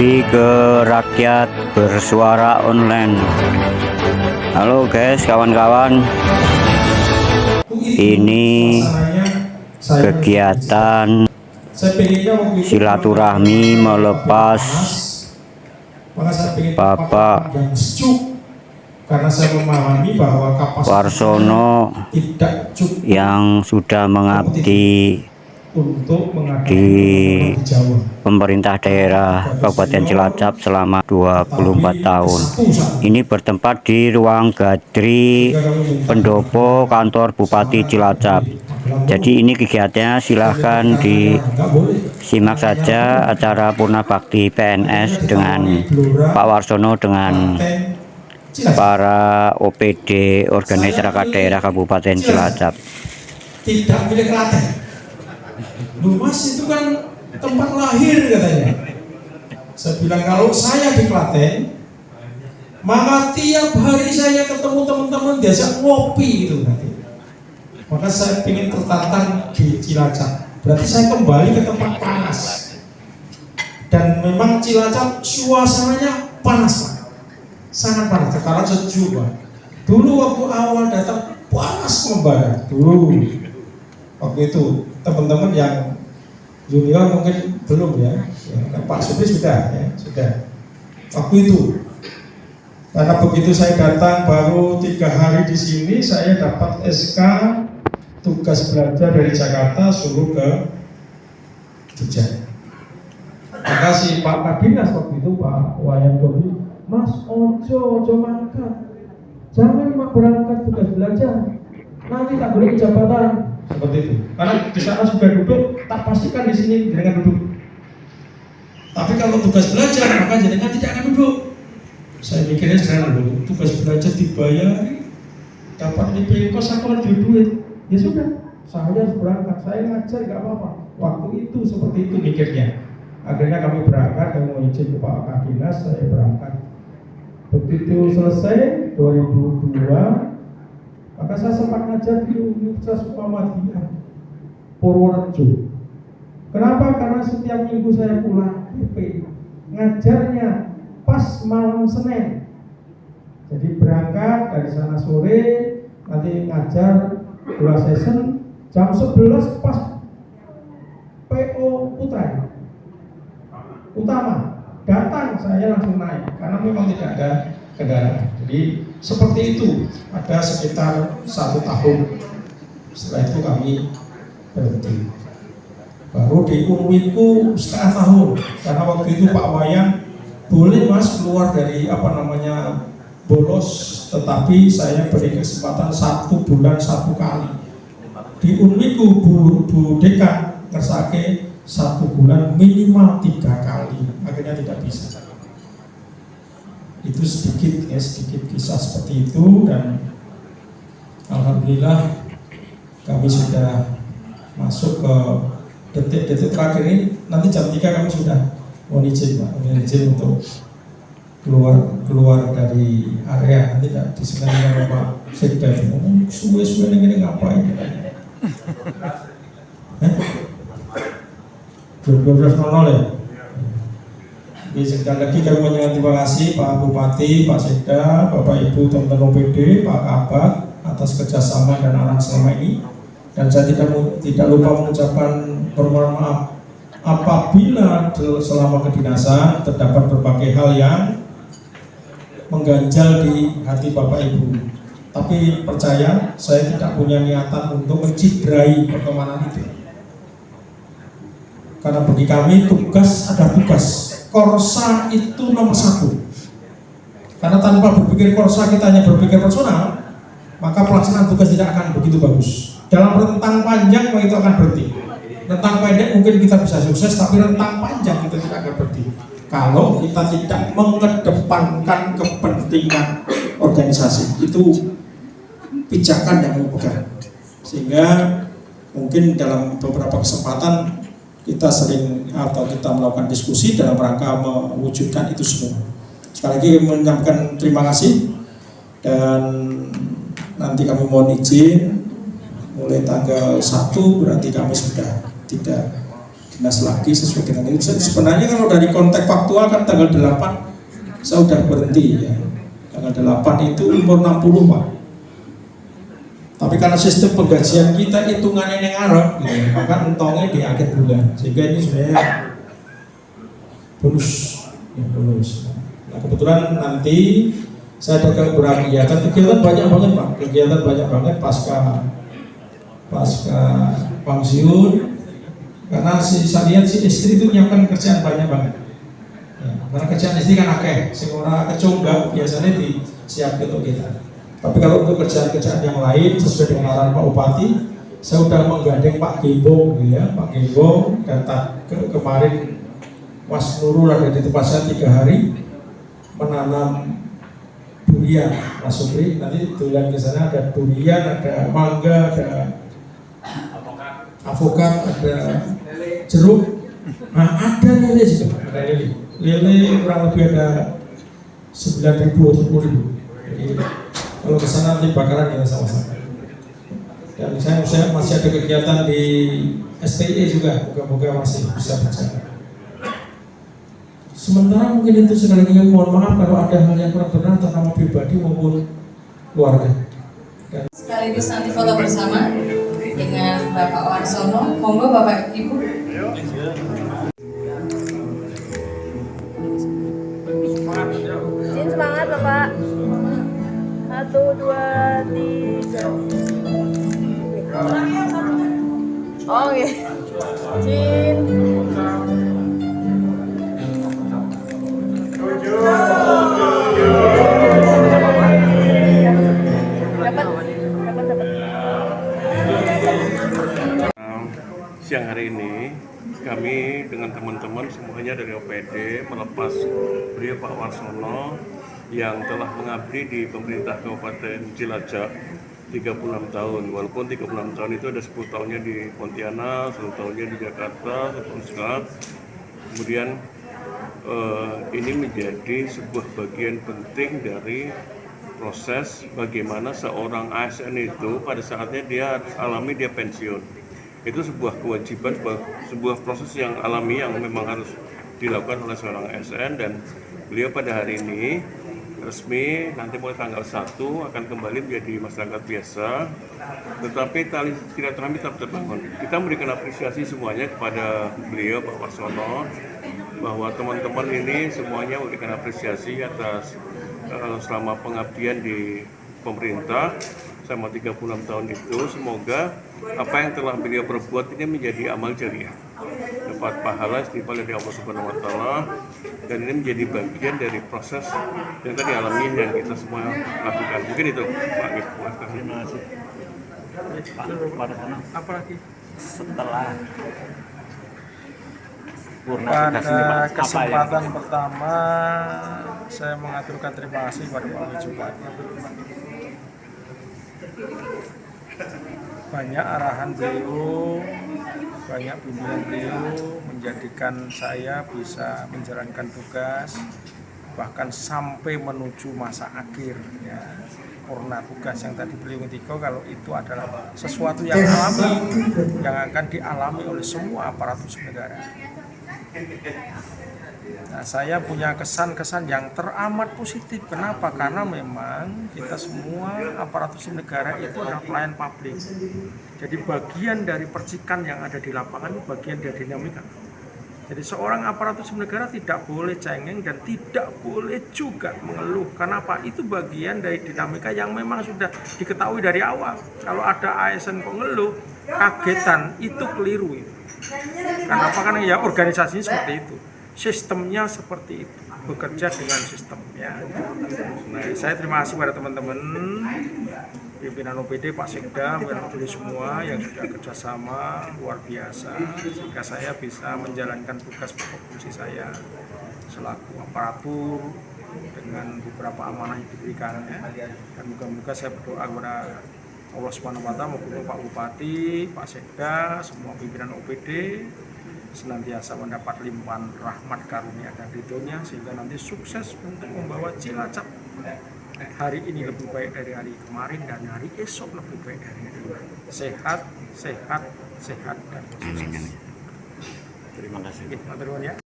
Ke rakyat bersuara online. Halo guys, kawan-kawan, ini kegiatan silaturahmi melepas Bapak Warsono yang sudah mengabdi di pemerintah daerah Kabupaten Cilacap selama 24 tahun. Ini bertempat di ruang Gadri Pendopo kantor Bupati Cilacap. Jadi ini kegiatannya, silahkan disimak saja acara Purna Bakti PNS dengan Pak Warsono dengan para OPD organisasi masyarakat daerah Kabupaten Cilacap. Tidak milik Klaten. Lu Mas, itu kan tempat lahir katanya. Saya bilang kalau saya di Klaten, maka tiap hari saya ketemu teman-teman diajak ngopi gitu nanti. Maka saya ingin tertantang di Cilacap. Berarti saya kembali ke tempat panas. Dan memang Cilacap suasananya panas, sangat panas. Sekarang sejuk, Pak. Dulu waktu awal datang panas membara. Dulu waktu itu teman-teman yang junior mungkin belum ya, Pak Supri sudah ya, sudah waktu itu. Karena begitu saya datang baru 3 hari di sini, saya dapat SK tugas belajar dari Jakarta suruh ke Jogja. Maka si Pak Kadinas waktu itu, Pak Wayan Gobi, Mas ojo mangkat, jangan cuma berangkat tugas belajar, nanti tak boleh jabatan. Seperti itu. Karena di sana sudah duduk, tak pastikan di sini dengan duduk. Tapi kalau tugas belajar, maka jenengan tidak akan duduk. Saya mikirnya sederhana dulu, tugas belajar dibayar, dapat dipilih kos aku harus duit. Ya sudah, saya harus berangkat, saya ngajar nggak apa-apa. Waktu itu seperti itu mikirnya. Akhirnya kami berangkat, kami mau izin ke Pak Kadinas, saya berangkat. Begitu selesai 2002. Maka saya sempat ngajar di Universitas Muhammadiyah Purworejo. Kenapa? Karena setiap minggu saya pulang PP, ngajarnya pas malam Senin. Jadi berangkat dari sana sore, nanti ngajar 2 session, jam 11 pas PO Putra Utama datang, saya langsung naik karena memang tidak ada kendaraan. Jadi seperti itu, ada sekitar 1 tahun. Setelah itu kami berhenti. Baru di Unwiku setengah tahun, karena waktu itu Pak Wayan boleh Mas keluar dari bolos, tetapi saya beri kesempatan 1 bulan 1 kali. Di Unwiku Bu Dekan ngersake 1 bulan minimal 3 kali, akhirnya tidak bisa. Itu sedikit kisah seperti itu, dan alhamdulillah kami sudah masuk ke detik-detik terakhir ini. Nanti jam 3 kami sudah mohon izin, Pak, mohon izin untuk keluar dari area. Nanti tidak disengaja sama Pak Sekda ngomong suwe-suwe ini ngapain jam 12.00 ya. Sekali lagi kami menyampaikan terima kasih Pak Bupati, Pak Sekda, Bapak Ibu, teman-teman OPD, Pak Kabak atas kerjasama dan arahan selama ini. Dan saya tidak lupa mengucapkan permohonan maaf apabila selama kedinasan terdapat berbagai hal yang mengganjal di hati Bapak Ibu. Tapi percaya, saya tidak punya niatan untuk menciderai pertemanan itu. Karena bagi kami tugas adalah tugas. Korsa itu nomor 1. Karena tanpa berpikir korsa, kita hanya berpikir personal, maka pelaksanaan tugas tidak akan begitu bagus. Dalam rentang panjang itu akan berhenti. Rentang pendek mungkin kita bisa sukses, tapi rentang panjang kita tidak akan berhenti kalau kita tidak mengedepankan kepentingan organisasi. Itu pijakan yang kami pegang. Sehingga mungkin dalam beberapa kesempatan kita melakukan diskusi dalam rangka mewujudkan itu semua. Sekali lagi menyampaikan terima kasih, dan nanti kami mohon izin mulai tanggal 1 berarti kami sudah tidak lagi sesuai dengan itu. Sebenarnya kalau dari konteks faktual kan tanggal 8 saya sudah berhenti ya. Tanggal 8 itu umur 60 Pak. Tapi karena sistem penggajian kita hitungannya yang Arab gitu, maka entongnya di akhir bulan. Sehingga ini sebenarnya bonus ya, bonus. Nah kebetulan nanti saya ada beberapa kegiatan banyak banget Pak, kegiatan banyak banget pasca pensiun, karena saya lihat si istri itu menyiapkan kerjaan banyak banget ya, karena kerjaan istri kan akeh, semua kecunggak biasanya disiapkan untuk kita. Tapi kalau untuk kerjaan-kerjaan yang lain sesuai dengan arahan Pak Bupati, saya sudah menggandeng Pak Gembong ya, Pak Gembong datang kemarin Mas Nurul ada di tempat saya 3 hari menanam durian. Mas Supri nanti durian di sana ada durian, ada mangga, ada avokat, ada jeruk, nah ada lele juga, ada lele kurang lebih ada 9.000 atau 10.000. Jadi kalau ke sana nanti bakaran kita sama-sama. Dan saya masih ada kegiatan di STI juga, moga-moga masih bisa berjalan. Sementara mungkin itu sekali lagi mohon maaf kalau ada hal yang kurang benar tentang nama pribadi maupun keluarga. Sekaligus nanti foto bersama dengan Bapak Warsono. Monggo Bapak Ibu. Jin semangat Bapak. 1, 2, 3. Oh iya. Jin. Siang hari ini kami dengan teman-teman semuanya dari OPD melepas beliau Pak Warsono yang telah mengabdi di pemerintah Kabupaten Cilacap 36 tahun. Walaupun 36 tahun itu ada 10 tahunnya di Pontianak, 10 tahunnya di Jakarta, 10 tahun sekarang. Kemudian ini menjadi sebuah bagian penting dari proses bagaimana seorang ASN itu pada saatnya dia harus alami dia pensiun. Itu sebuah kewajiban, sebuah proses yang alami yang memang harus dilakukan oleh seorang ASN, dan beliau pada hari ini resmi nanti mulai tanggal 1 akan kembali menjadi masyarakat biasa, tetapi tali silaturahmi tetap terbangun. Kita memberikan apresiasi semuanya kepada beliau Pak Warsono, bahwa teman-teman ini semuanya memberikan apresiasi atas selama pengabdian di pemerintah selama 36 tahun itu. Semoga apa yang telah beliau perbuat ini menjadi amal jariah, dapat pahala istighfar dari Allah Subhanahu wa taala, dan ini menjadi bagian dari proses yang tadi alami yang kita semua lakukan. Mungkin itu Pak Gif. Terima kasih. Apalagi Setelah pada kesempatan pertama saya mengaturkan terima kasih kepada Pak Bupati. Banyak arahan beliau, banyak bimbingan beliau menjadikan saya bisa menjalankan tugas, bahkan sampai menuju masa akhir ya. Purna tugas yang tadi beliau ngendika kalau itu adalah sesuatu yang alami, yang akan dialami oleh semua aparatur negara. Nah, saya punya kesan-kesan yang teramat positif. Kenapa? Karena memang kita semua aparatur negara itu adalah pelayan publik. Jadi bagian dari percikan yang ada di lapangan itu bagian dari dinamika. Jadi seorang aparatur negara tidak boleh cengeng dan tidak boleh juga mengeluh. Kenapa? Itu bagian dari dinamika yang memang sudah diketahui dari awal. Kalau ada ASN kok ngeluh, kagetan, itu keliru. Kenapa? Karena ya organisasinya seperti itu. Sistemnya seperti itu, bekerja dengan sistemnya. Nah, saya terima kasih pada teman-teman pimpinan OPD, Pak Sekda, pimpinan OPD semua yang sudah kerjasama luar biasa sehingga saya bisa menjalankan tugas pokok fungsi saya selaku aparatur dengan beberapa amanah yang diberikannya. Dan moga-moga saya berdoa kepada Allah Subhanahu wa taala maupun Pak Bupati, Pak Sekda, semua pimpinan OPD senantiasa mendapat limpahan rahmat karunia dan ridhonya sehingga nanti sukses untuk membawa Cilacap hari ini lebih baik dari hari kemarin dan hari esok lebih baik dari hari ini. Sehat, sehat, sehat dan sukses. Terima kasih. Oke, matur nuwun ya.